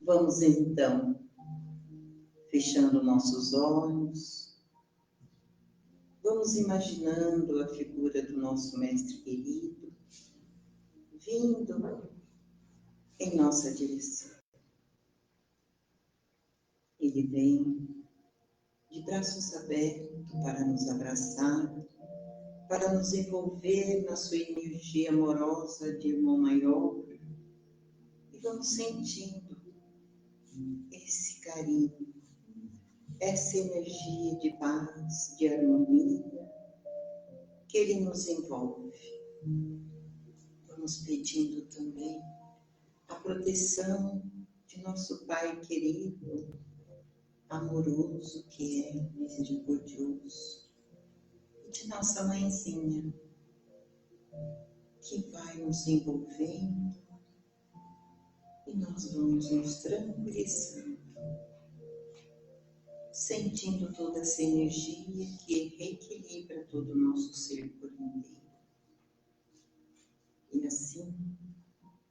Vamos então, fechando nossos olhos, vamos imaginando a figura do nosso mestre querido, vindo em nossa direção. Ele vem de braços abertos para nos abraçar, para nos envolver na sua energia amorosa de irmão maior, e vamos sentindo esse carinho, essa energia de paz, de harmonia, que ele nos envolve. Vamos pedindo também a proteção de nosso Pai querido, amoroso que é, misericordioso, e de nossa mãezinha, que vai nos envolvendo, e nós vamos nos tranquilizando, sentindo toda essa energia que reequilibra todo o nosso ser por inteiro. E assim,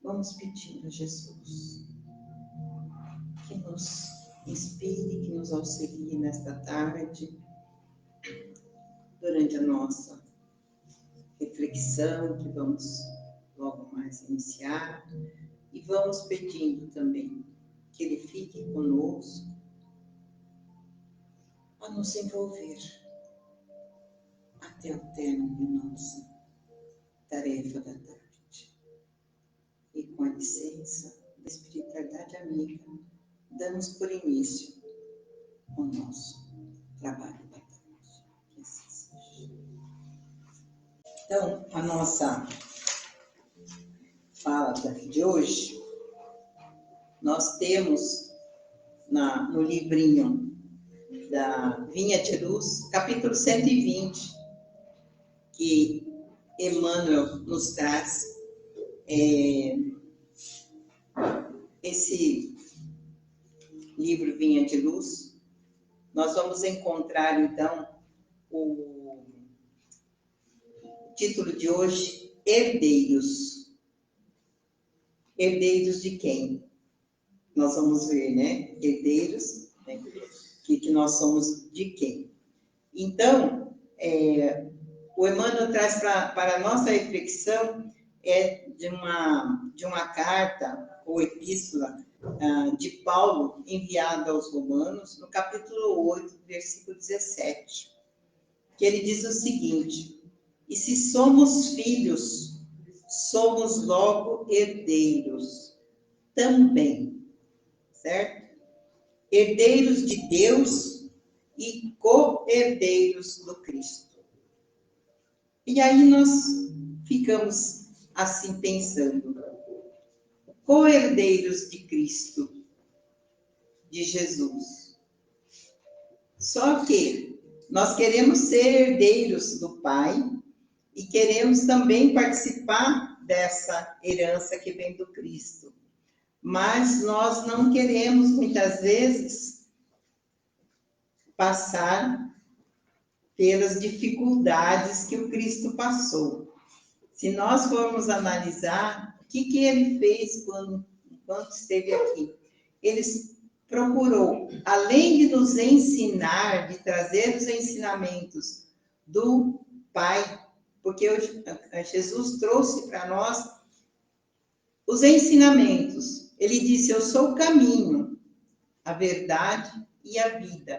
vamos pedindo a Jesus que nos inspire, que nos auxilie nesta tarde, durante a nossa reflexão, que vamos logo mais iniciar, e vamos pedindo também que Ele fique conosco, a nos envolver até o término de nossa tarefa da tarde. E com a licença da espiritualidade amiga, damos por início o nosso trabalho da tarde. Que assim seja. Então, a nossa fala de hoje, nós temos no livrinho da Vinha de Luz, capítulo 120, que Emmanuel nos traz esse livro Vinha de Luz. Nós vamos encontrar, então, o título de hoje, Herdeiros. Herdeiros de quem? Nós vamos ver, né? Herdeiros, né? Que nós somos de quem? Então, o Emmanuel traz para a nossa reflexão de uma carta ou epístola de Paulo enviada aos Romanos, no capítulo 8, versículo 17, que ele diz o seguinte: e se somos filhos, somos logo herdeiros também, certo? Herdeiros de Deus e co-herdeiros do Cristo. E aí nós ficamos assim pensando, co-herdeiros de Cristo, de Jesus. Só que nós queremos ser herdeiros do Pai e queremos também participar dessa herança que vem do Cristo. Mas nós não queremos, muitas vezes, passar pelas dificuldades que o Cristo passou. se nós formos analisar o que ele fez enquanto esteve aqui, ele procurou, além de nos ensinar, de trazer os ensinamentos do Pai, porque Jesus trouxe para nós os ensinamentos. Ele disse: eu sou o caminho, a verdade e a vida.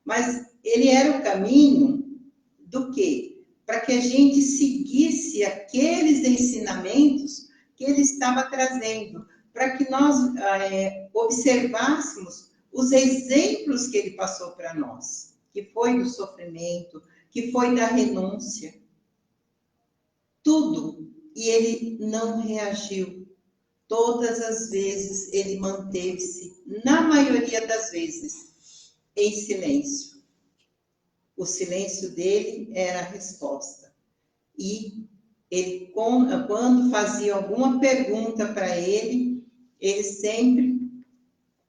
Mas ele era o caminho do quê? Para que a gente seguisse aqueles ensinamentos que ele estava trazendo, para que nós observássemos os exemplos que ele passou para nós, que foi do sofrimento, que foi da renúncia, tudo. E ele não reagiu. Todas as vezes ele manteve-se, na maioria das vezes, em silêncio. O silêncio dele era a resposta. E ele, quando fazia alguma pergunta para ele sempre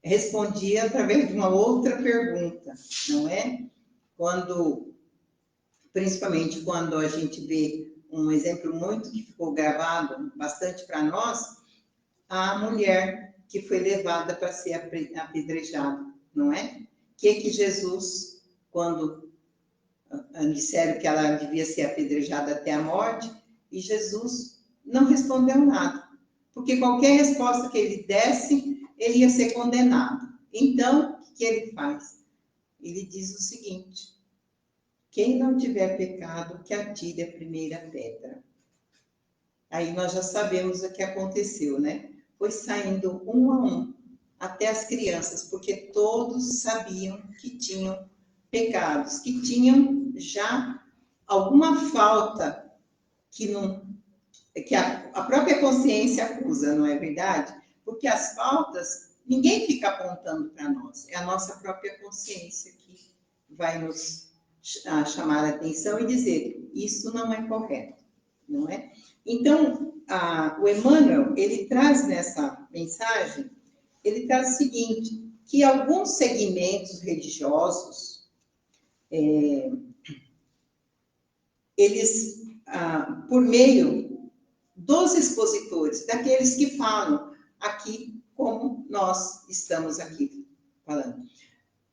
respondia através de uma outra pergunta, não é? Principalmente quando a gente vê um exemplo muito que ficou gravado bastante para nós, a mulher que foi levada para ser apedrejada, não é? Que Jesus, quando disseram que ela devia ser apedrejada até a morte, e Jesus não respondeu nada, porque qualquer resposta que ele desse, ele ia ser condenado. Então, o que ele faz? Ele diz o seguinte: quem não tiver pecado, que atire a primeira pedra. Aí nós já sabemos o que aconteceu, né? Foi saindo um a um, até as crianças, porque todos sabiam que tinham pecados, que tinham já alguma falta que a própria consciência acusa, não é verdade? Porque as faltas, ninguém fica apontando para nós, é a nossa própria consciência que vai nos chamar a atenção e dizer: isso não é correto, não é? Então, o Emmanuel, ele traz nessa mensagem, ele traz o seguinte, que alguns segmentos religiosos, eles, por meio dos expositores, daqueles que falam aqui, como nós estamos aqui falando.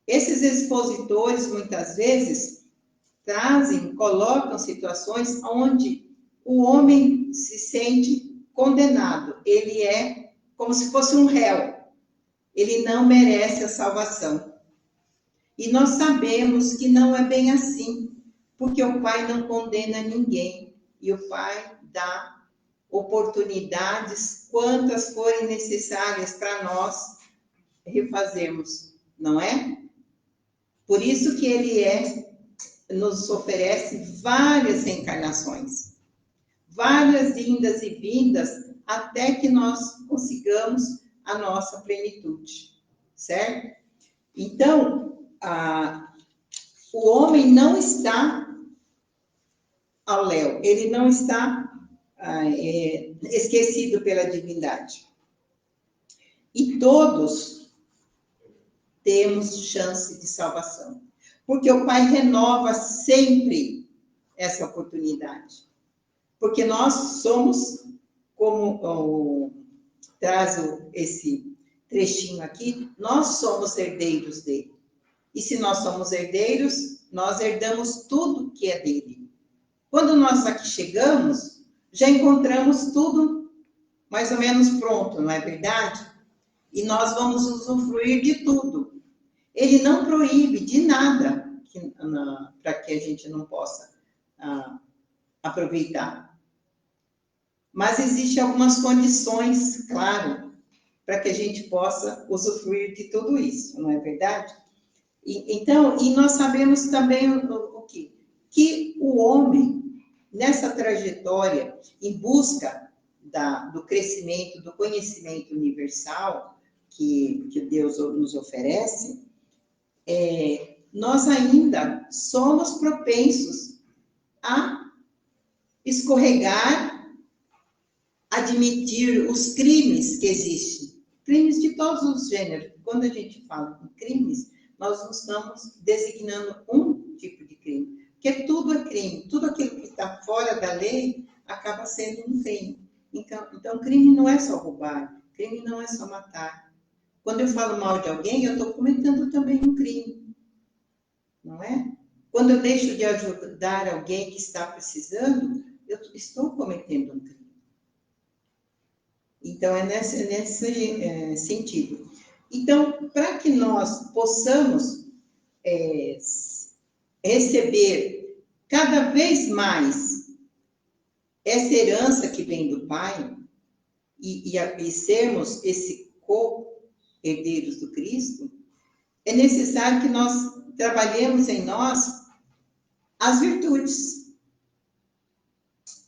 Esses expositores, muitas vezes, colocam situações onde o homem se sente condenado. Ele é como se fosse um réu. Ele não merece a salvação. E nós sabemos que não é bem assim, porque o Pai não condena ninguém. E o Pai dá oportunidades, quantas forem necessárias para nós refazermos, não é? Por isso que ele nos oferece várias reencarnações, várias indas e vindas, até que nós consigamos a nossa plenitude, certo? Então, o homem não está ao léu, ele não está esquecido pela divindade. E todos temos chance de salvação, porque o Pai renova sempre essa oportunidade. Porque nós somos, como traz esse trechinho aqui, nós somos herdeiros dele. E se nós somos herdeiros, nós herdamos tudo que é dele. Quando nós aqui chegamos, já encontramos tudo mais ou menos pronto, não é verdade? E nós vamos usufruir de tudo. Ele não proíbe de nada para que a gente não possa aproveitar. Mas existem algumas condições, claro, para que a gente possa usufruir de tudo isso, não é verdade? E nós sabemos também o quê? Que o homem, nessa trajetória, em busca do crescimento, do conhecimento universal que Deus nos oferece, nós ainda somos propensos a escorregar, admitir os crimes que existem, crimes de todos os gêneros. Quando a gente fala em crimes, nós não estamos designando um tipo de crime, porque tudo é crime, tudo aquilo que está fora da lei, acaba sendo um crime. Então, crime não é só roubar, crime não é só matar. Quando eu falo mal de alguém, eu estou cometendo também um crime, não é? Quando eu deixo de ajudar alguém que está precisando, eu estou cometendo um crime. Então, é nesse sentido. Então, para que nós possamos receber cada vez mais essa herança que vem do Pai e sermos esse co-herdeiros do Cristo, é necessário que nós trabalhemos em nós as virtudes,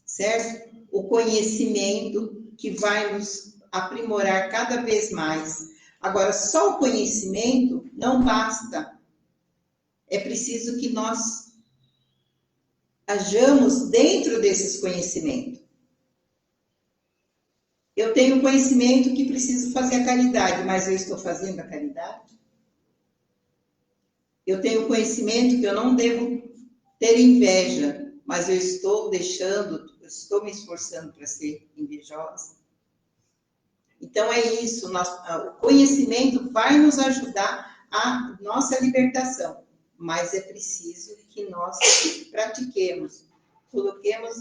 certo? O conhecimento que vai nos aprimorar cada vez mais. Agora, só o conhecimento não basta. É preciso que nós hajamos dentro desses conhecimentos. Eu tenho conhecimento que preciso fazer a caridade, mas eu estou fazendo a caridade? Eu tenho conhecimento que eu não devo ter inveja, mas eu estou estou me esforçando para ser invejosa. Então é isso, o conhecimento vai nos ajudar a nossa libertação, mas é preciso que nós pratiquemos, coloquemos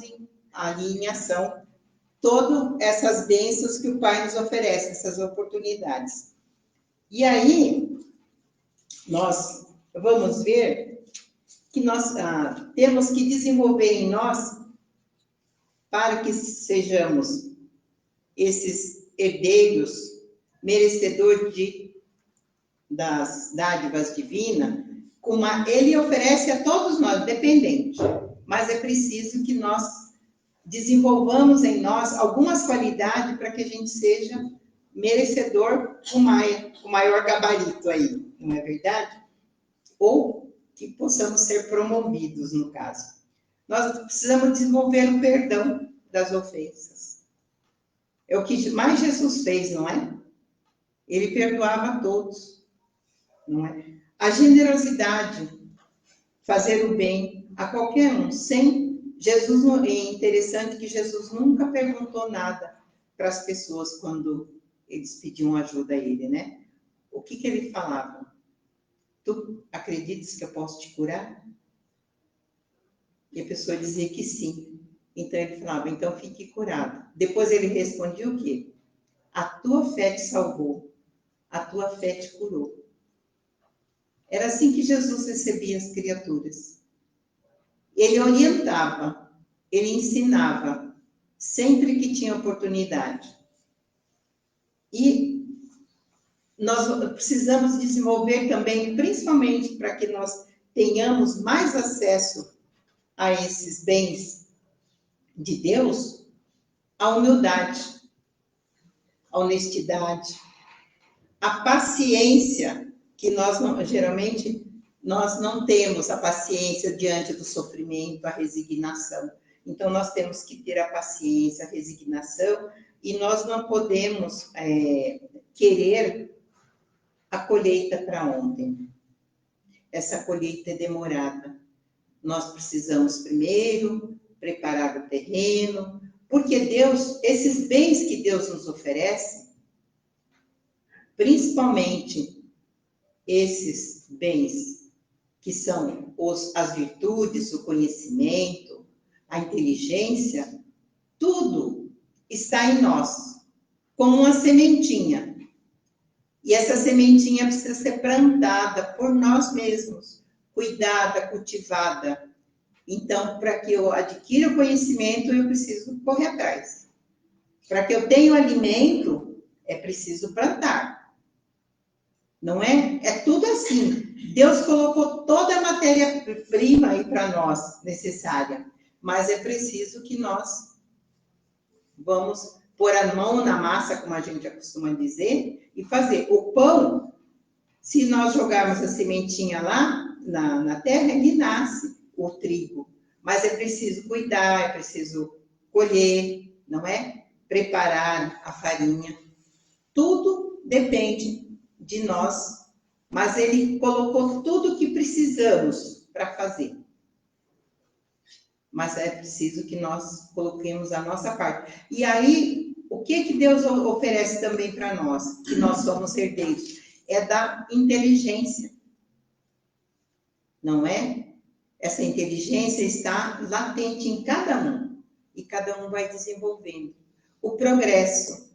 ali em ação todas essas bênçãos que o Pai nos oferece, essas oportunidades. E aí, nós vamos ver que nós temos que desenvolver em nós, para que sejamos esses herdeiros, merecedores das dádivas divinas, ele oferece a todos nós, dependente, mas é preciso que nós desenvolvamos em nós algumas qualidades para que a gente seja merecedor com maior gabarito aí, não é verdade? Ou que possamos ser promovidos, no caso. Nós precisamos desenvolver o perdão das ofensas. É o que mais Jesus fez, não é? Ele perdoava a todos, não é? A generosidade, fazer o bem a qualquer um, sem Jesus. É interessante que Jesus nunca perguntou nada para as pessoas quando eles pediam ajuda a ele, né? O que ele falava? Tu acreditas que eu posso te curar? E a pessoa dizia que sim. Então ele falava, então fique curado. Depois ele respondia o quê? A tua fé te salvou, a tua fé te curou. Era assim que Jesus recebia as criaturas. Ele orientava, ele ensinava, sempre que tinha oportunidade. E nós precisamos desenvolver também, principalmente para que nós tenhamos mais acesso a esses bens de Deus, a humildade, a honestidade, a paciência, que geralmente nós não temos a paciência diante do sofrimento, a resignação. Então, nós temos que ter a paciência, a resignação, e nós não podemos querer a colheita para ontem. Essa colheita é demorada. Nós precisamos primeiro preparar o terreno, porque esses bens que Deus nos oferece, principalmente esses bens que são as virtudes, o conhecimento, a inteligência, tudo está em nós, como uma sementinha. E essa sementinha precisa ser plantada por nós mesmos, cuidada, cultivada. Então, para que eu adquira o conhecimento, eu preciso correr atrás. Para que eu tenha o alimento, é preciso plantar. Não é? É tudo assim. Deus colocou toda a matéria-prima aí para nós, necessária. Mas é preciso que nós vamos pôr a mão na massa, como a gente costuma dizer, e fazer. O pão, se nós jogarmos a sementinha lá na terra, ele nasce, o trigo. Mas é preciso cuidar, é preciso colher, não é? Preparar a farinha. Tudo depende de nós, mas ele colocou tudo o que precisamos para fazer. mas é preciso que nós coloquemos a nossa parte. E aí, o que Deus oferece também para nós, que nós somos herdeiros? É da inteligência, não é? Essa inteligência está latente em cada um, e cada um vai desenvolvendo. O progresso,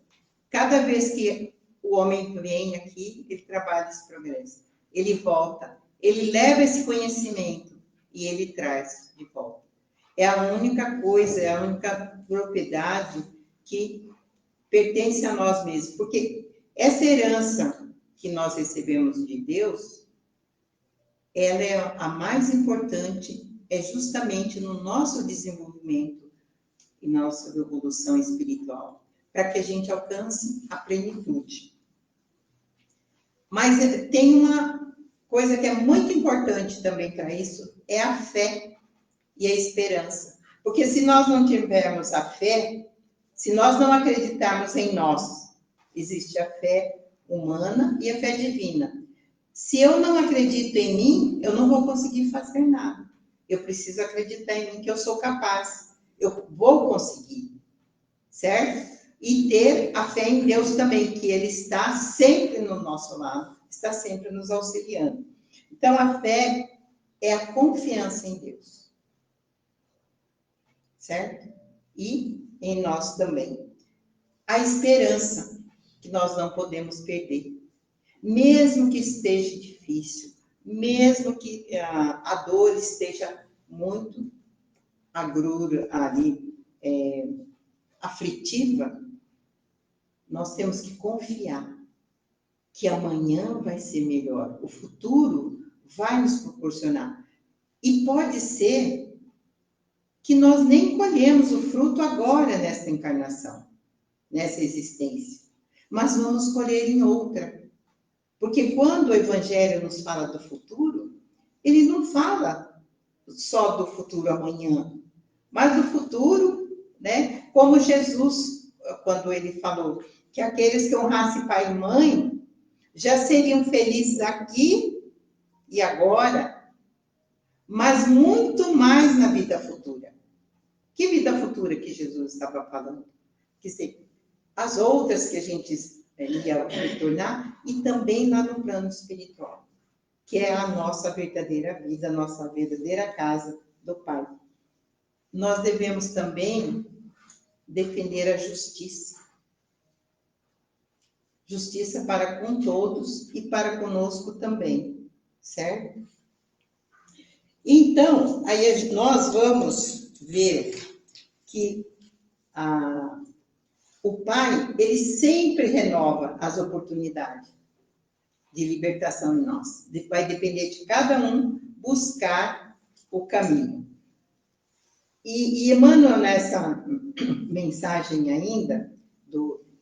cada vez que o homem vem aqui, ele trabalha esse progresso. Ele volta, ele leva esse conhecimento e ele traz de volta. É a única coisa, é a única propriedade que pertence a nós mesmos. Porque essa herança que nós recebemos de Deus, ela é a mais importante, é justamente no nosso desenvolvimento e nossa evolução espiritual, para que a gente alcance a plenitude. Mas tem uma coisa que é muito importante também para isso, é a fé e a esperança. Porque se nós não tivermos a fé, se nós não acreditarmos em nós, existe a fé humana e a fé divina. Se eu não acredito em mim, eu não vou conseguir fazer nada. Eu preciso acreditar em mim que eu sou capaz. Eu vou conseguir, certo? E ter a fé em Deus também, que Ele está sempre no nosso lado, está sempre nos auxiliando. Então, a fé é a confiança em Deus, certo? E em nós também. A esperança, que nós não podemos perder. Mesmo que esteja difícil, mesmo que a dor esteja muito agrura ali, aflitiva, nós temos que confiar que amanhã vai ser melhor, o futuro vai nos proporcionar. E pode ser que nós nem colhemos o fruto agora nesta encarnação, nessa existência, mas vamos colher em outra. Porque quando o Evangelho nos fala do futuro, ele não fala só do futuro amanhã, mas do futuro, né? Como Jesus, quando ele falou que aqueles que honrassem pai e mãe já seriam felizes aqui e agora, mas muito mais na vida futura. Que vida futura que Jesus estava falando? Que se, as outras que a gente ia retornar, e também lá no plano espiritual, que é a nossa verdadeira vida, a nossa verdadeira casa do Pai. Nós devemos também defender a justiça. Justiça para com todos e para conosco também, certo? Então, aí nós vamos ver que o Pai, ele sempre renova as oportunidades de libertação em nós. Vai depender de cada um buscar o caminho. E Emmanuel, nessa mensagem ainda,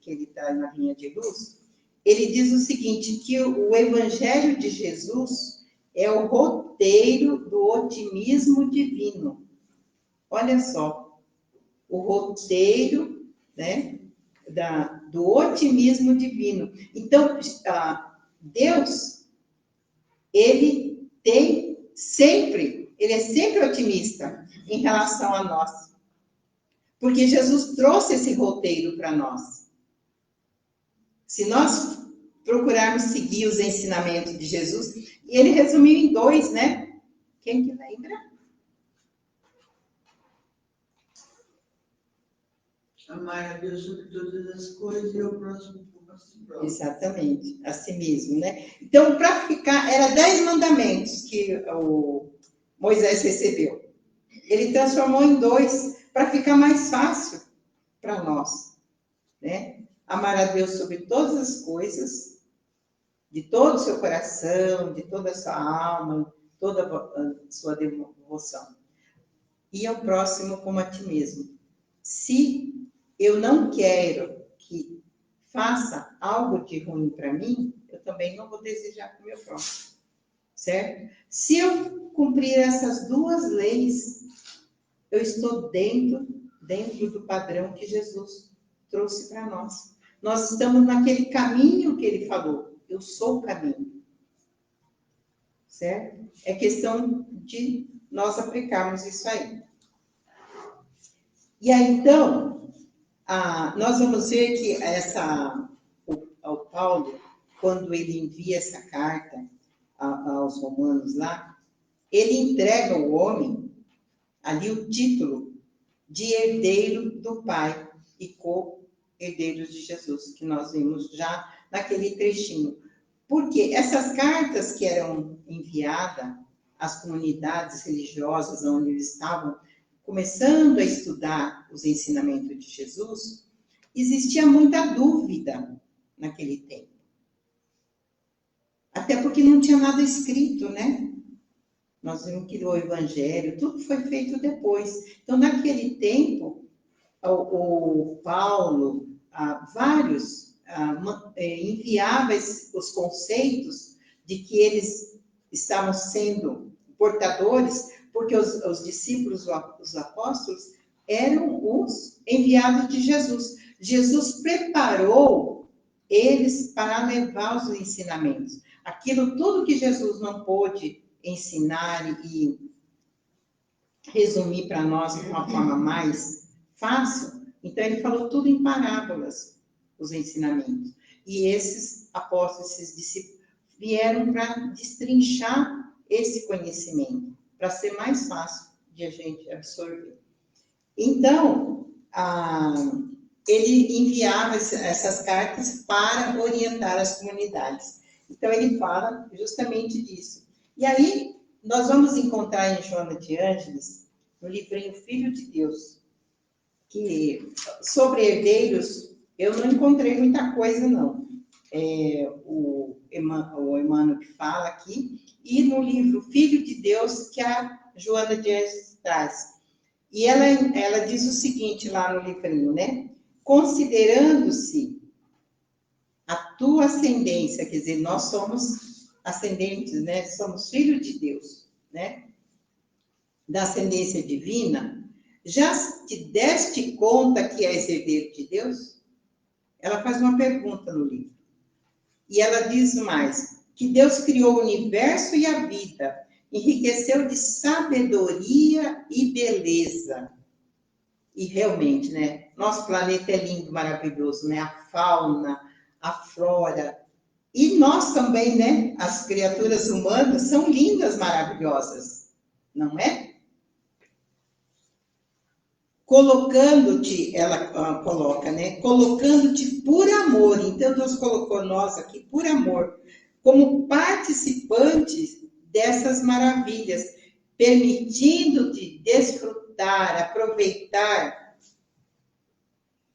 que ele está na linha de luz, ele diz o seguinte, que o Evangelho de Jesus é o roteiro do otimismo divino. Olha só, o roteiro, né, do otimismo divino. Então, Deus, ele é sempre otimista em relação a nós. Porque Jesus trouxe esse roteiro para nós. Se nós procurarmos seguir os ensinamentos de Jesus, e ele resumiu em 2, né? Quem que lembra? Amar a Deus sobre todas as coisas e ao próximo como a si próprio. Exatamente, a si mesmo, né? Então, para ficar, era 10 mandamentos que o Moisés recebeu. Ele transformou em 2, para ficar mais fácil para nós, né? Amar a Deus sobre todas as coisas, de todo o seu coração, de toda a sua alma, toda a sua devoção. E ao próximo como a ti mesmo. Se eu não quero que faça algo de ruim para mim, eu também não vou desejar para o meu próximo, certo? Se eu cumprir essas 2 leis, eu estou dentro do padrão que Jesus trouxe para nós. Nós estamos naquele caminho que ele falou. Eu sou o caminho. Certo? É questão de nós aplicarmos isso aí. E aí, então, nós vamos ver que o Paulo, quando ele envia essa carta aos romanos lá, ele entrega ao homem ali o título de herdeiro do Pai e co-herdeiros de Jesus, que nós vimos já naquele trechinho. Porque essas cartas que eram enviadas às comunidades religiosas onde eles estavam começando a estudar os ensinamentos de Jesus, existia muita dúvida naquele tempo. Até porque não tinha nada escrito, né? Nós vimos que o Evangelho, tudo foi feito depois. Então, naquele tempo, o Paulo, vários enviava os conceitos de que eles estavam sendo portadores, porque os discípulos, os apóstolos, eram os enviados de Jesus. Jesus preparou eles para levar os ensinamentos. Aquilo tudo que Jesus não pôde ensinar e resumir para nós de uma forma mais fácil, então ele falou tudo em parábolas, os ensinamentos. E esses apóstolos, esses discípulos, vieram para destrinchar esse conhecimento, para ser mais fácil de a gente absorver. Então, ele enviava essas cartas para orientar as comunidades. Então, ele fala justamente disso. E aí, nós vamos encontrar em Joana de Ângeles, no livrinho Filho de Deus, que sobre herdeiros, eu não encontrei muita coisa, não. O Emmanuel que fala aqui, e no livro Filho de Deus, que a Joana de Ângeles traz. E ela diz o seguinte lá no livrinho, né? Considerando-se a tua ascendência, quer dizer, nós somos ascendentes, né? Somos filhos de Deus, né? Da ascendência divina, já te deste conta que és herdeiro de Deus? Ela faz uma pergunta no livro. E ela diz mais, que Deus criou o universo e a vida, enriqueceu de sabedoria e beleza. E realmente, né? Nosso planeta é lindo, maravilhoso, né? A fauna, a flora. E nós também, né? As criaturas humanas são lindas, maravilhosas, não é? Colocando-te, ela coloca, né? Colocando-te por amor. Então, Deus colocou nós aqui por amor, como participantes dessas maravilhas, permitindo-te desfrutar, aproveitar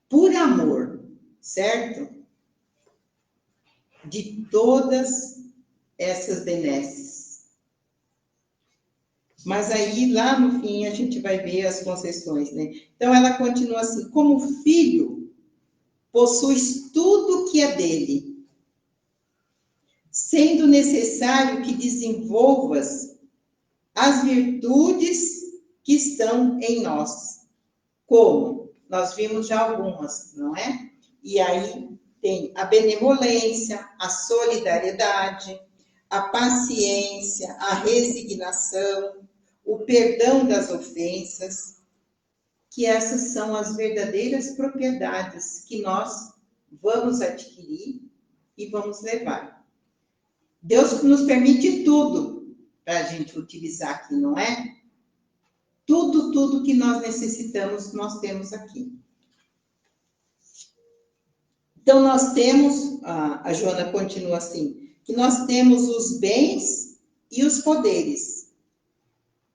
por amor, certo? De todas essas benesses. Mas aí, lá no fim, a gente vai ver as concessões, né? Então, ela continua assim, como filho, possuis tudo que é dele, sendo necessário que desenvolvas as virtudes que estão em nós. Como? Nós vimos já algumas, não é? E aí tem a benevolência, a solidariedade, a paciência, a resignação, o perdão das ofensas, que essas são as verdadeiras propriedades que nós vamos adquirir e vamos levar. Deus nos permite tudo para a gente utilizar aqui, não é? Tudo que nós necessitamos, nós temos aqui. Então, nós temos, a Joana continua assim, que nós temos os bens e os poderes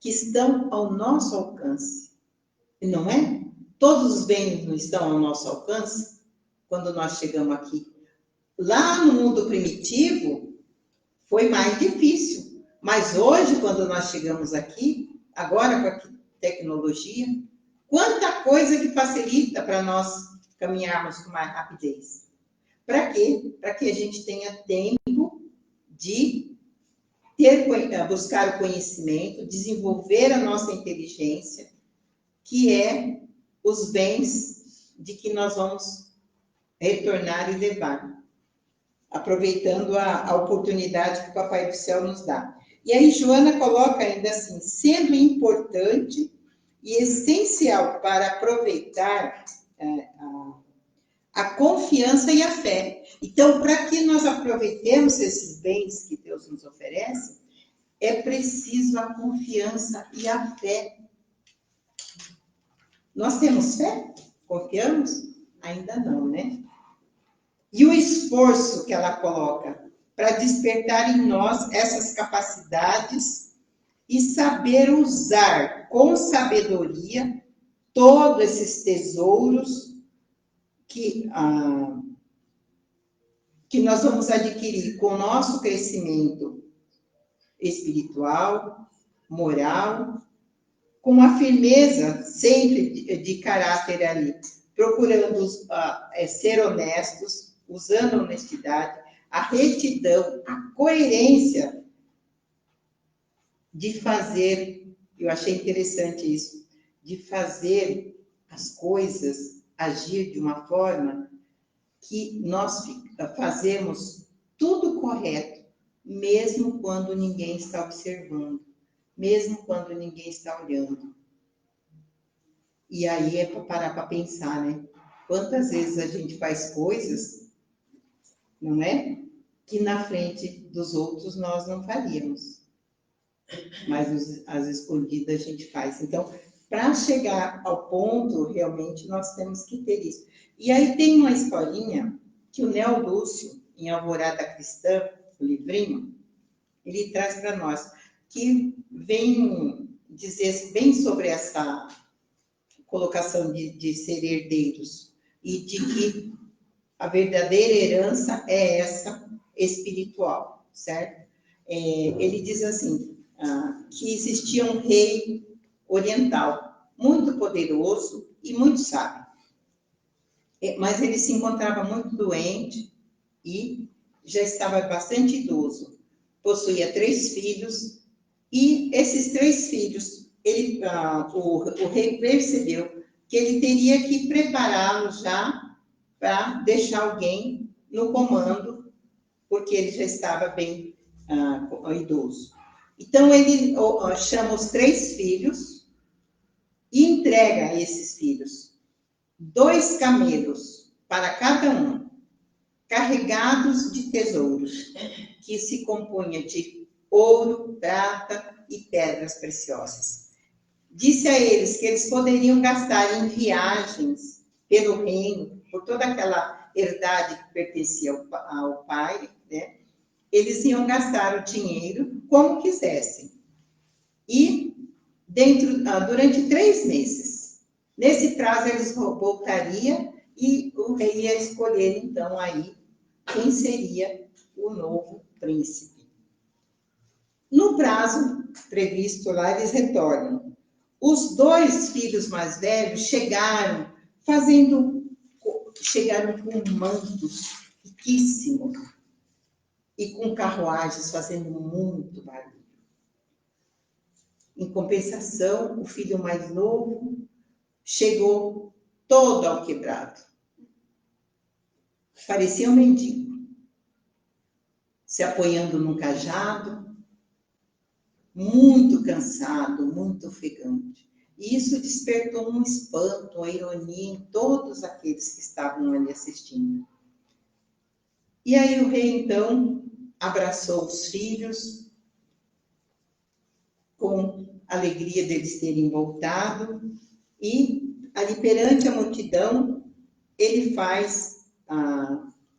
que estão ao nosso alcance. Não é? Todos os bens não estão ao nosso alcance quando nós chegamos aqui. Lá no mundo primitivo, foi mais difícil. Mas hoje, quando nós chegamos aqui, agora com a tecnologia, quanta coisa que facilita para nós caminharmos com mais rapidez. Para quê? Para que a gente tenha tempo de buscar o conhecimento, desenvolver a nossa inteligência, que é os bens de que nós vamos retornar e levar, aproveitando a oportunidade que o Papai do Céu nos dá. E aí, Joana coloca ainda assim, sendo importante e essencial para aproveitar a confiança e a fé. Então, para que nós aproveitemos esses bens que Deus nos oferece, é preciso a confiança e a fé. Nós temos fé? Confiamos? Ainda não, né? E o esforço que ela coloca para despertar em nós essas capacidades e saber usar com sabedoria todos esses tesouros que nós vamos adquirir com o nosso crescimento espiritual, moral, com a firmeza sempre de caráter ali, procurando ser honestos, usando a honestidade, a retidão, a coerência de fazer, eu achei interessante isso, de fazer as coisas agir de uma forma que nós fazemos tudo correto, mesmo quando ninguém está observando, mesmo quando ninguém está olhando. E aí é para parar para pensar, né? Quantas vezes a gente faz coisas, não é? Que na frente dos outros nós não faríamos. Mas as escondidas a gente faz. Então, para chegar ao ponto, realmente, nós temos que ter isso. E aí tem uma historinha que o Neo Lúcio, em Alvorada Cristã, o livrinho, ele traz para nós, que vem dizer bem sobre essa colocação de ser herdeiros e de que a verdadeira herança é essa espiritual, certo? Ele diz assim, que existia um rei oriental, muito poderoso e muito sábio. Mas ele se encontrava muito doente e já estava bastante idoso. Possuía 3 filhos e esses 3 filhos, o rei percebeu que ele teria que prepará-los já para deixar alguém no comando, porque ele já estava bem idoso. Então, ele chama os 3 filhos e entrega a esses filhos 2 camelos para cada um, carregados de tesouros, que se compunha de ouro, prata e pedras preciosas. Disse a eles que eles poderiam gastar em viagens pelo reino, por toda aquela herdade que pertencia ao pai, né? Eles iam gastar o dinheiro como quisessem. E durante 3 meses. Nesse prazo, eles voltariam e o rei ia escolher, então, aí, quem seria o novo príncipe. No prazo previsto lá, eles retornam. Os 2 filhos mais velhos chegaram com mantos riquíssimos e com carruagens fazendo muito barulho. Em compensação, o filho mais novo chegou todo alquebrado. Parecia um mendigo, se apoiando num cajado, muito cansado, muito ofegante. E isso despertou um espanto, uma ironia em todos aqueles que estavam ali assistindo. E aí o rei, então, abraçou os filhos, com alegria deles terem voltado, e ali perante a multidão, ele faz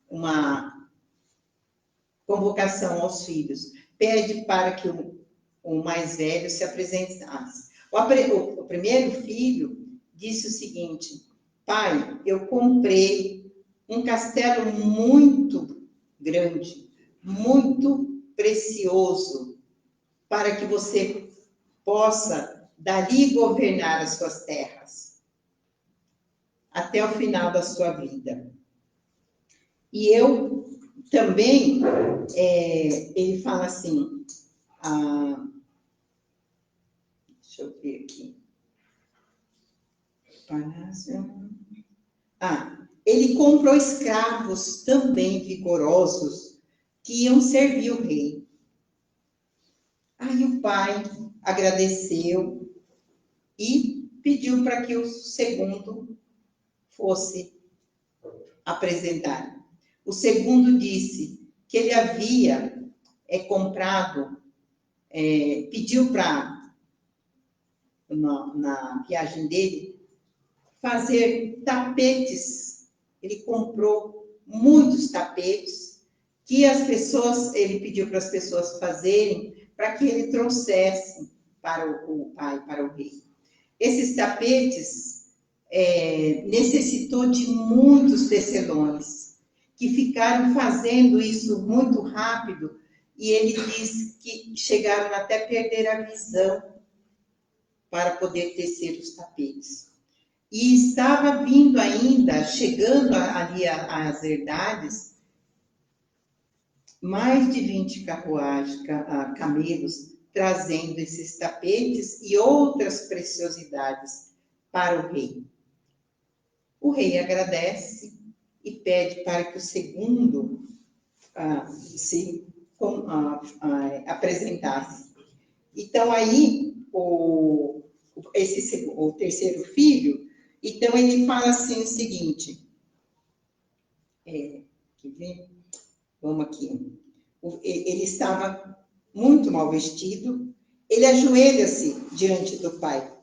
uma convocação aos filhos, pede para que o mais velho se apresentasse. O primeiro filho disse o seguinte: pai, eu comprei um castelo muito grande, muito precioso, para que você possa dali governar as suas terras até o final da sua vida. E eu também, ele fala assim, deixa eu ver aqui. Ele comprou escravos também vigorosos que iam servir o rei. Aí o pai agradeceu e pediu para que o segundo fosse apresentado. O segundo disse que ele havia comprado, pediu para, na viagem dele, fazer tapetes. Ele comprou muitos tapetes que as pessoas, ele pediu para as pessoas fazerem para que ele trouxesse para o pai, para o rei. Esses tapetes necessitou de muitos tecelões que ficaram fazendo isso muito rápido, e ele diz que chegaram até perder a visão para poder tecer os tapetes. E estava vindo ainda, chegando ali às herdades, mais de 20 carruagens, camelos, trazendo esses tapetes e outras preciosidades para o rei. O rei agradece e pede para que o segundo se apresentasse. Então, aí, o terceiro filho, então ele fala assim o seguinte, quer ver? Vamos aqui. Ele estava muito mal vestido, ele ajoelha-se diante do pai.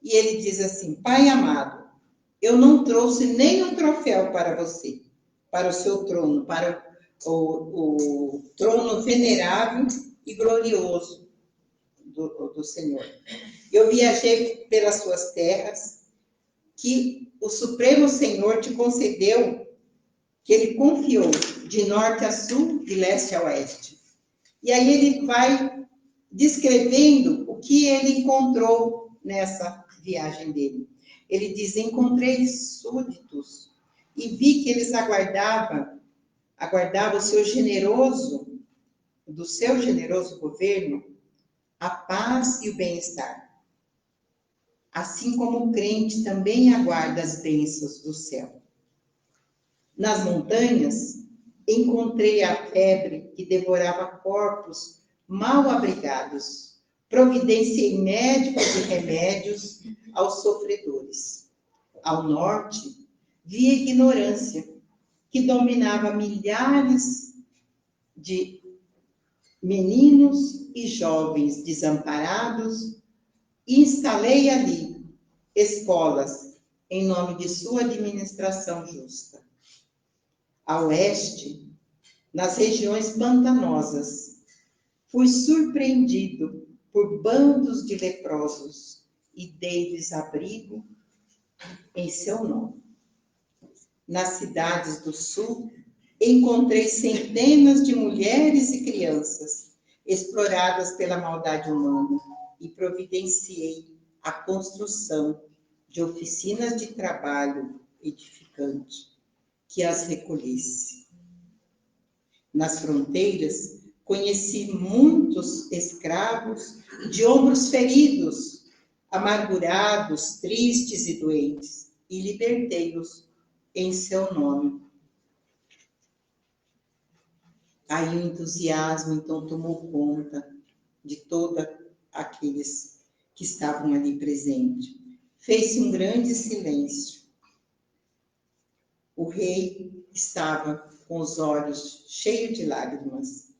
E ele diz assim: Pai amado, eu não trouxe nenhum troféu para você, para o seu trono, para o trono venerável e glorioso do Senhor. Eu viajei pelas suas terras, que o Supremo Senhor te concedeu, que ele confiou de norte a sul, de leste a oeste. E aí ele vai descrevendo o que ele encontrou nessa viagem dele. Ele diz: encontrei súditos e vi que eles aguardavam do seu generoso governo, a paz e o bem-estar. Assim como o crente também aguarda as bênçãos do céu. Nas montanhas, encontrei a febre que devorava corpos mal abrigados. Providenciei médicos e remédios aos sofredores. Ao norte, vi a ignorância que dominava milhares de meninos e jovens desamparados, e instalei ali escolas em nome de sua administração justa. A oeste, nas regiões pantanosas, fui surpreendido por bandos de leprosos e dei-lhes abrigo em seu nome. Nas cidades do sul, encontrei centenas de mulheres e crianças exploradas pela maldade humana e providenciei a construção de oficinas de trabalho edificante que as recolhesse. Nas fronteiras, conheci muitos escravos de ombros feridos, amargurados, tristes e doentes, e libertei-os em seu nome. Aí o entusiasmo, então, tomou conta de todos aqueles que estavam ali presentes. Fez-se um grande silêncio. O rei estava com os olhos cheios de lágrimas.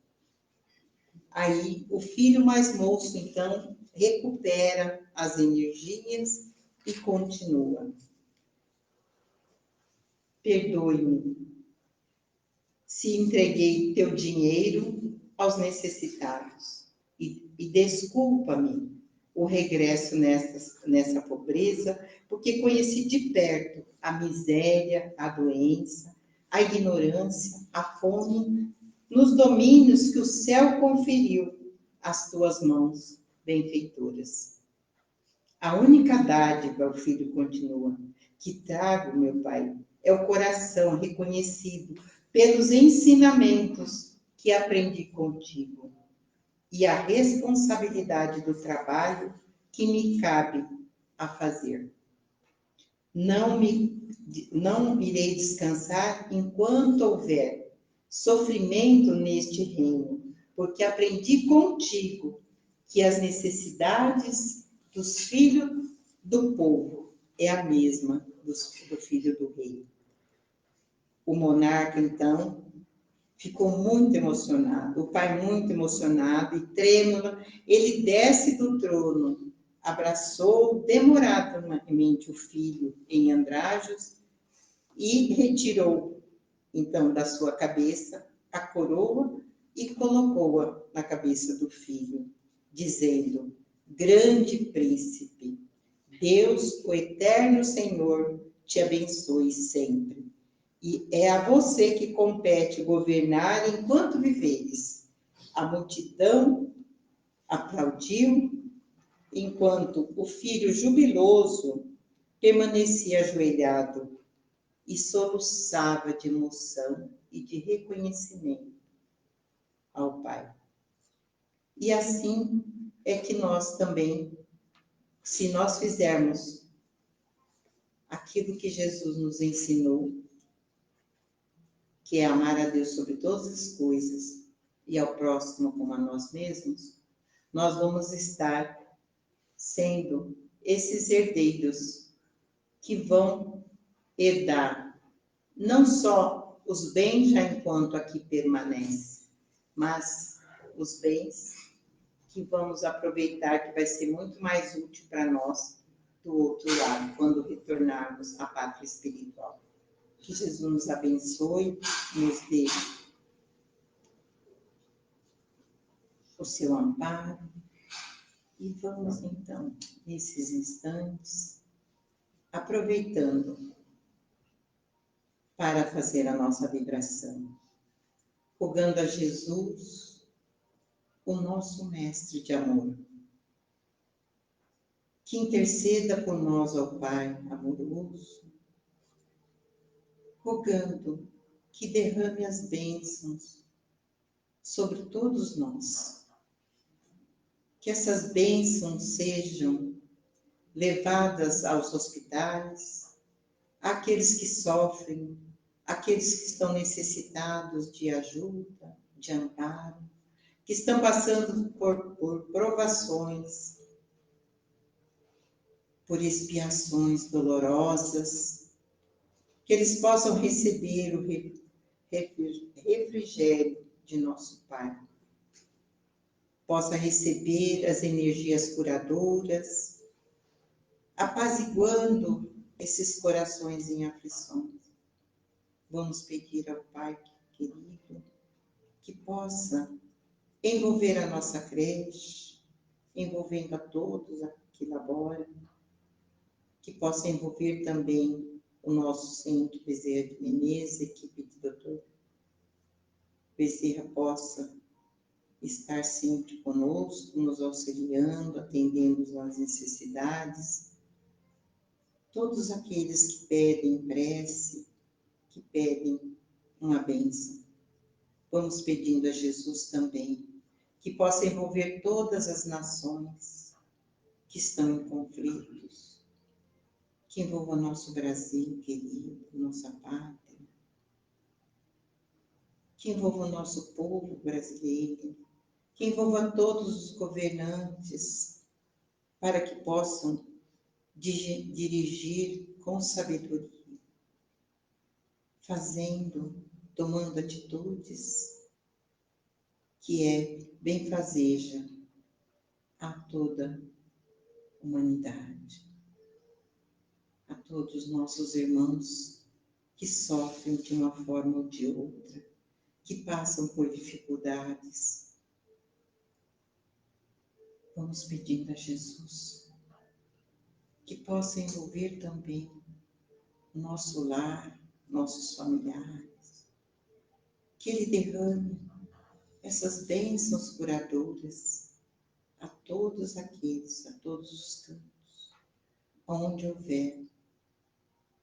Aí o filho mais moço, então, recupera as energias e continua. Perdoe-me se entreguei teu dinheiro aos necessitados, e desculpa-me o regresso nessa pobreza, porque conheci de perto a miséria, a doença, a ignorância, a fome, nos domínios que o céu conferiu às tuas mãos benfeitoras. A única dádiva, o filho continua, que trago, meu pai, é o coração reconhecido pelos ensinamentos que aprendi contigo e a responsabilidade do trabalho que me cabe a fazer. Não irei descansar enquanto houver sofrimento neste reino, porque aprendi contigo que as necessidades dos filhos do povo é a mesma do filho do rei. O monarca, então, ficou muito emocionado, o pai muito emocionado e trêmulo, ele desce do trono, abraçou demoradamente o filho em andrajos e retirou, então, da sua cabeça a coroa e colocou-a na cabeça do filho, dizendo: grande príncipe, Deus, o eterno Senhor, te abençoe sempre. E é a você que compete governar enquanto viveres. A multidão aplaudiu, enquanto o filho jubiloso permanecia ajoelhado e soluçava de emoção e de reconhecimento ao Pai. E assim é que nós também, se nós fizermos aquilo que Jesus nos ensinou, que é amar a Deus sobre todas as coisas e ao próximo como a nós mesmos, nós vamos estar sendo esses herdeiros que vão herdar não só os bens já enquanto aqui permanece, mas os bens que vamos aproveitar, que vai ser muito mais útil para nós do outro lado, quando retornarmos à pátria espiritual. Que Jesus nos abençoe, nos dê o seu amparo. E vamos, então, nesses instantes, aproveitando para fazer a nossa vibração, rogando a Jesus, o nosso mestre de amor, que interceda por nós ao Pai amoroso, rogando que derrame as bênçãos sobre todos nós. Que essas bênçãos sejam levadas aos hospitais, àqueles que sofrem, àqueles que estão necessitados de ajuda, de amparo, que estão passando por provações, por expiações dolorosas, que eles possam receber o refrigério de nosso Pai. Possa receber as energias curadoras, apaziguando esses corações em aflições. Vamos pedir ao Pai querido que possa envolver a nossa creche, envolvendo a todos que laboram, que possa envolver também o nosso centro Bezerra de Menezes, equipe de doutor Bezerra possa estar sempre conosco, nos auxiliando, atendendo às necessidades. Todos aqueles que pedem prece, que pedem uma bênção. Vamos pedindo a Jesus também que possa envolver todas as nações que estão em conflitos, que envolva nosso Brasil querido, nossa pátria, que envolva o nosso povo brasileiro, que envolva todos os governantes, para que possam dirigir com sabedoria, tomando atitudes que é benfazeja a toda a humanidade, a todos os nossos irmãos que sofrem de uma forma ou de outra, que passam por dificuldades. Vamos pedindo a Jesus que possa envolver também o nosso lar, nossos familiares, que Ele derrame essas bênçãos curadoras a todos aqueles, a todos os cantos, onde houver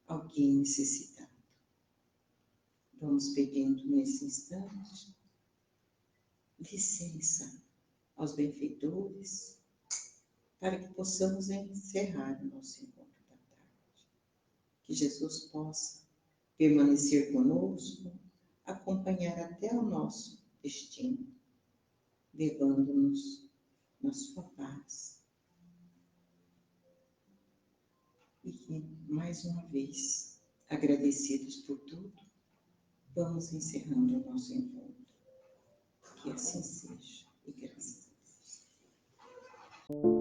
alguém necessitado. Vamos pedindo nesse instante licença aos benfeitores para que possamos encerrar o nosso encontro da tarde. Que Jesus possa permanecer conosco, acompanhar até o nosso destino, levando-nos na sua paz, E que, mais uma vez, agradecidos por tudo, vamos encerrando o nosso encontro. Que assim seja, e graças a Deus.